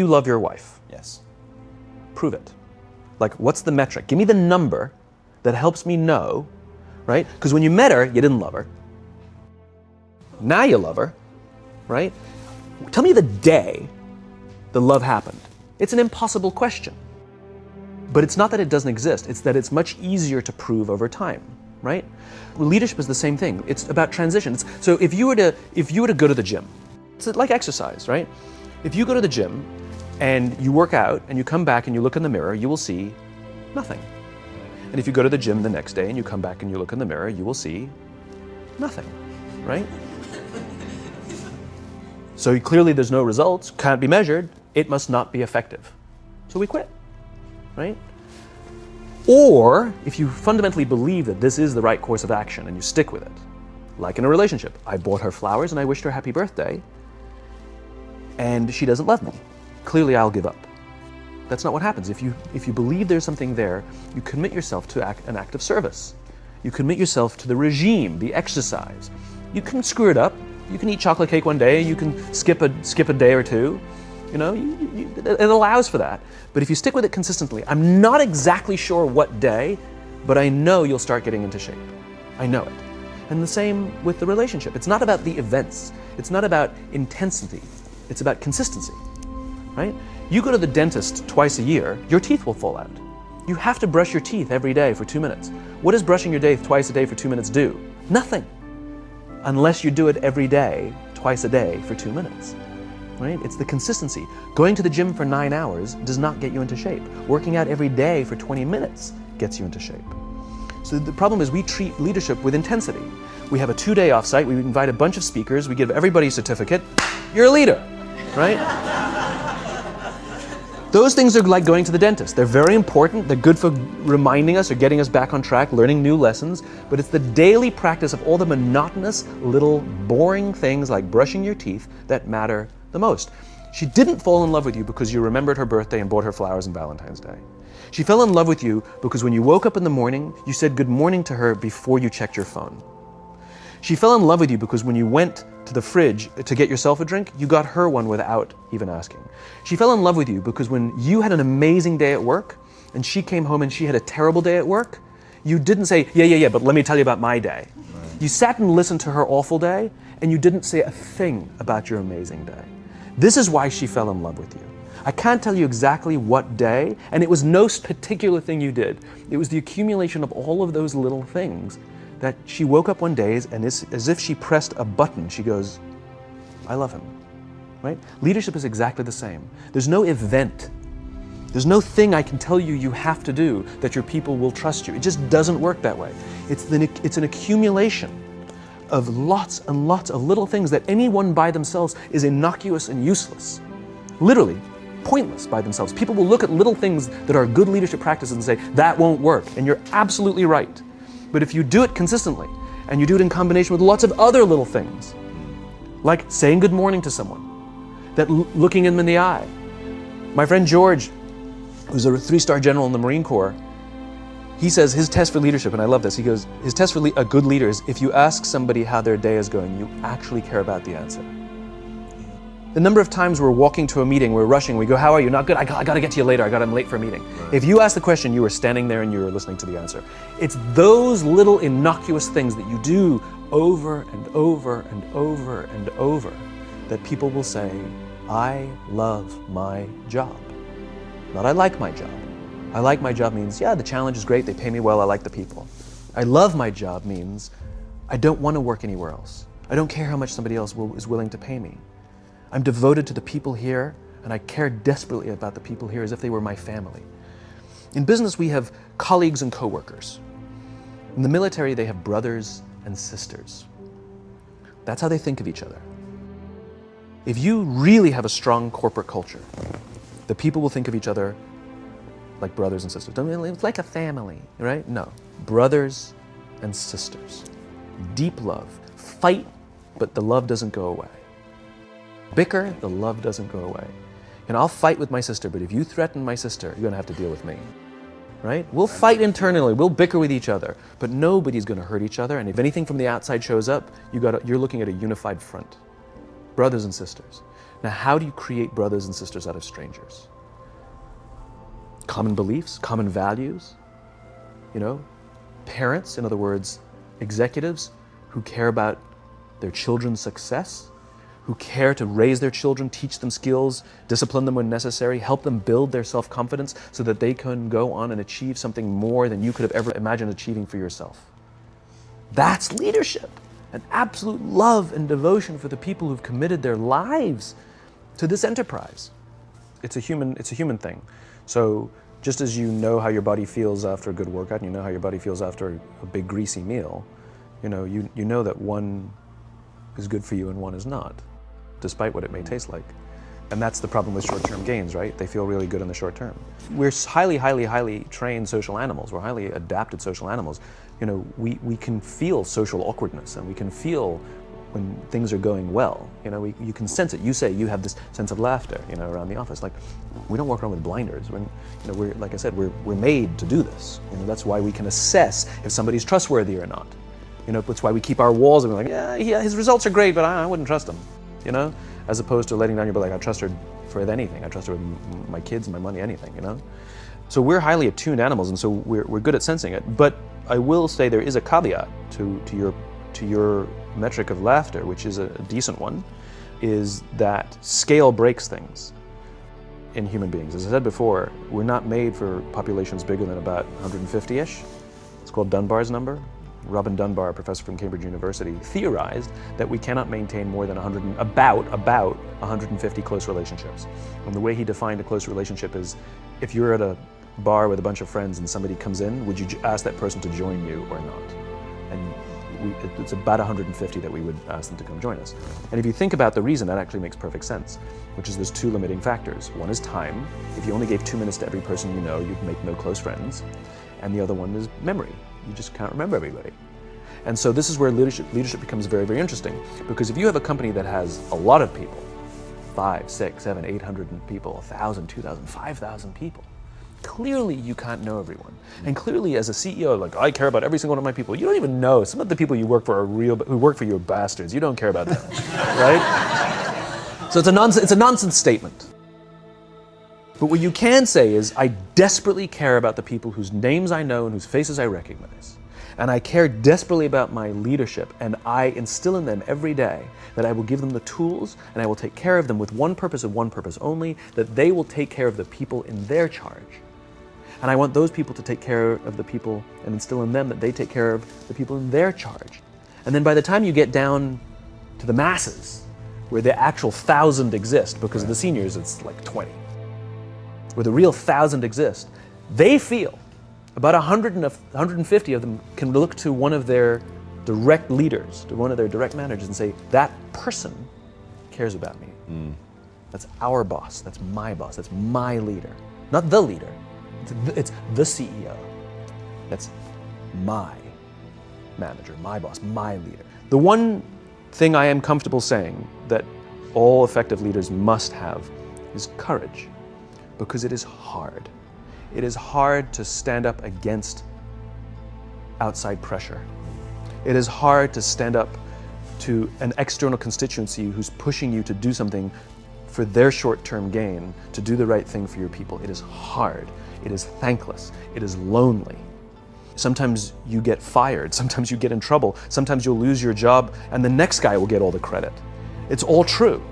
love your wife? Yes. Prove it. Like, what's the metric? Give me the number that helps me know, right? Because when you met her, you didn't love her. Now you love her, right? Tell me the day the love happened. It's an impossible question. But it's not that it doesn't exist, it's that it's much easier to prove over time, right? Leadership is the same thing. It's about transitions. So if you were to go to the gym, it's like exercise, right? If you go to the gym and you work out and you come back and you look in the mirror, you will see nothing. And if you go to the gym the next day and you come back and you look in the mirror, you will see nothing, right? So clearly there's no results, can't be measured, it must not be effective. So we quit, right? Or if you fundamentally believe that this is the right course of action and you stick with it, like in a relationship, I bought her flowers and I wished her happy birthday, and she doesn't love me. Clearly I'll give up. That's not what happens. If you believe there's something there, you commit yourself to an act of service. You commit yourself to the regime, the exercise. You can screw it up. You can eat chocolate cake one day, you can skip a day or two. You know, it allows for that. But if you stick with it consistently, I'm not exactly sure what day, but I know you'll start getting into shape. I know it. And the same with the relationship. It's not about the events. It's not about intensity. It's about consistency, right? You go to the dentist twice a year, your teeth will fall out. You have to brush your teeth every day for 2 minutes. What does brushing your teeth twice a day for 2 minutes do? Nothing. Unless you do it every day, twice a day for 2 minutes, right? It's the consistency. Going to the gym for 9 hours does not get you into shape. Working out every day for 20 minutes gets you into shape. So the problem is we treat leadership with intensity. We have a 2-day offsite, we invite a bunch of speakers, we give everybody a certificate, you're a leader, right? Those things are like going to the dentist. They're very important. They're good for reminding us or getting us back on track, learning new lessons. But it's the daily practice of all the monotonous, little, boring things like brushing your teeth that matter the most. She didn't fall in love with you because you remembered her birthday and bought her flowers on Valentine's Day. She fell in love with you because when you woke up in the morning, you said good morning to her before you checked your phone. She fell in love with you because when you went to the fridge to get yourself a drink, you got her one without even asking. She fell in love with you because when you had an amazing day at work and she came home and she had a terrible day at work, you didn't say, yeah, but let me tell you about my day. Right. You sat and listened to her awful day and you didn't say a thing about your amazing day. This is why she fell in love with you. I can't tell you exactly what day, and it was no particular thing you did. It was the accumulation of all of those little things that she woke up one day and as if she pressed a button, she goes, I love him, right? Leadership is exactly the same. There's no event. There's no thing I can tell you you have to do that your people will trust you. It just doesn't work that way. It's an accumulation of lots and lots of little things that anyone by themselves is innocuous and useless. Literally, pointless by themselves. People will look at little things that are good leadership practices and say, that won't work, and you're absolutely right. But if you do it consistently, and you do it in combination with lots of other little things, like saying good morning to someone, that looking them in the eye. My friend George, who's a 3-star general in the Marine Corps, he says his test for leadership, and I love this, he goes, his test for a good leader is if you ask somebody how their day is going, you actually care about the answer. The number of times we're walking to a meeting, we're rushing, we go, how are you? Not good, I gotta get to you later, I'm late for a meeting. Right. If you ask the question, you were standing there and you were listening to the answer. It's those little innocuous things that you do over and over and over and over that people will say, I love my job. Not I like my job. I like my job means, yeah, the challenge is great, they pay me well, I like the people. I love my job means, I don't want to work anywhere else. I don't care how much somebody else is willing to pay me. I'm devoted to the people here, and I care desperately about the people here as if they were my family. In business, we have colleagues and coworkers. In the military, they have brothers and sisters. That's how they think of each other. If you really have a strong corporate culture, the people will think of each other like brothers and sisters. It's like a family, right? No, brothers and sisters. Deep love. Fight, but the love doesn't go away. Bicker, the love doesn't go away. And I'll fight with my sister, but if you threaten my sister, you're gonna have to deal with me, right? We'll fight internally, we'll bicker with each other, but nobody's gonna hurt each other, and if anything from the outside shows up, you're looking at a unified front. Brothers and sisters. Now, how do you create brothers and sisters out of strangers? Common beliefs, common values, parents, in other words, executives who care about their children's success, who care to raise their children, teach them skills, discipline them when necessary, help them build their self-confidence so that they can go on and achieve something more than you could have ever imagined achieving for yourself. That's leadership, an absolute love and devotion for the people who've committed their lives to this enterprise. It's a human thing. So just as you know how your body feels after a good workout, and you know how your body feels after a big greasy meal, you know that one is good for you and one is not, despite what it may taste like. And that's the problem with short-term gains, right? They feel really good in the short term. We're highly, highly, highly trained social animals. We're highly adapted social animals. We can feel social awkwardness, and we can feel when things are going well. You can sense it. You say you have this sense of laughter, around the office. Like, we don't walk around with blinders. We're like I said, we're made to do this. That's why we can assess if somebody's trustworthy or not. That's why we keep our walls and we're like, yeah, his results are great, but I wouldn't trust him. As opposed to letting down your, like, I trust her for anything. I trust her with my kids, my money, anything. So we're highly attuned animals, and so we're good at sensing it. But I will say there is a caveat to your metric of laughter, which is a decent one, is that scale breaks things in human beings. As I said before, we're not made for populations bigger than about 150-ish. It's called Dunbar's number. Robin Dunbar, a professor from Cambridge University, theorized that we cannot maintain more than about 150 close relationships. And the way he defined a close relationship is, if you're at a bar with a bunch of friends and somebody comes in, would you ask that person to join you or not? And it's about 150 that we would ask them to come join us. And if you think about the reason, that actually makes perfect sense, which is there's two limiting factors. One is time. If you only gave 2 minutes to every person you know, you'd make no close friends. And the other one is memory. You just can't remember everybody. And so this is where leadership becomes very, very interesting, because if you have a company that has a lot of people, 5, 6, 7, 800 people, 1,000, 2,000, 5,000 people, clearly you can't know everyone. And clearly as a CEO, like, I care about every single one of my people. You don't even know. Some of the people you work for who work for you are bastards. You don't care about them, right? So it's a nonsense statement. But what you can say is, I desperately care about the people whose names I know and whose faces I recognize. And I care desperately about my leadership, and I instill in them every day that I will give them the tools, and I will take care of them with one purpose and one purpose only, that they will take care of the people in their charge. And I want those people to take care of the people and instill in them that they take care of the people in their charge. And then by the time you get down to the masses, where the actual 1,000 exist, because of the seniors it's like 20, where the real 1,000 exist, they feel about 150 of them can look to one of their direct leaders, to one of their direct managers, and say, that person cares about me. That's our boss, that's my leader. Not the leader, it's the CEO. That's my manager, my boss, my leader. The one thing I am comfortable saying that all effective leaders must have is courage. Because it is hard. It is hard to stand up against outside pressure. It is hard to stand up to an external constituency who's pushing you to do something for their short-term gain, to do the right thing for your people. It is hard. It is thankless. It is lonely. Sometimes you get fired. Sometimes you get in trouble. Sometimes you'll lose your job and the next guy will get all the credit. It's all true.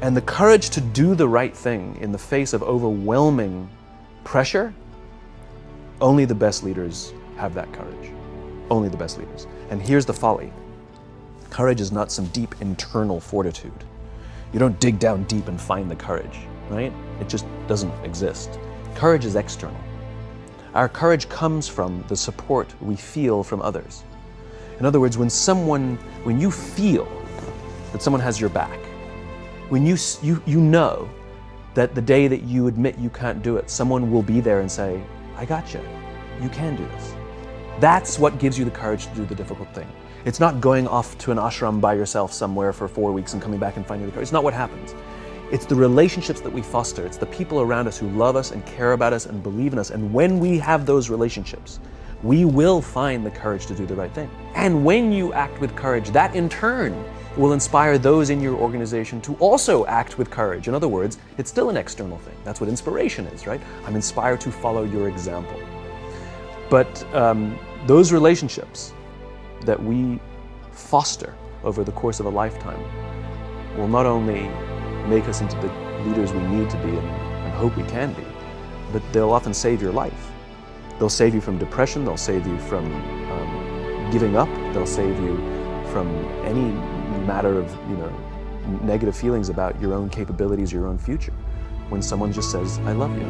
And the courage to do the right thing in the face of overwhelming pressure, only the best leaders have that courage. Only the best leaders. And here's the folly. Courage is not some deep internal fortitude. You don't dig down deep and find the courage, right? It just doesn't exist. Courage is external. Our courage comes from the support we feel from others. In other words, when you feel that someone has your back, when you know that the day that you admit you can't do it, someone will be there and say, I got you. You can do this. That's what gives you the courage to do the difficult thing. It's not going off to an ashram by yourself somewhere for 4 weeks and coming back and finding the courage. It's not what happens. It's the relationships that we foster. It's the people around us who love us and care about us and believe in us. And when we have those relationships, we will find the courage to do the right thing. And when you act with courage, that in turn will inspire those in your organization to also act with courage. In other words, it's still an external thing. That's what inspiration is, right? I'm inspired to follow your example. But those relationships that we foster over the course of a lifetime will not only make us into the leaders we need to be and hope we can be, but they'll often save your life. They'll save you from depression, they'll save you from giving up, they'll save you from any matter of negative feelings about your own capabilities, your own future. When someone just says, I love you.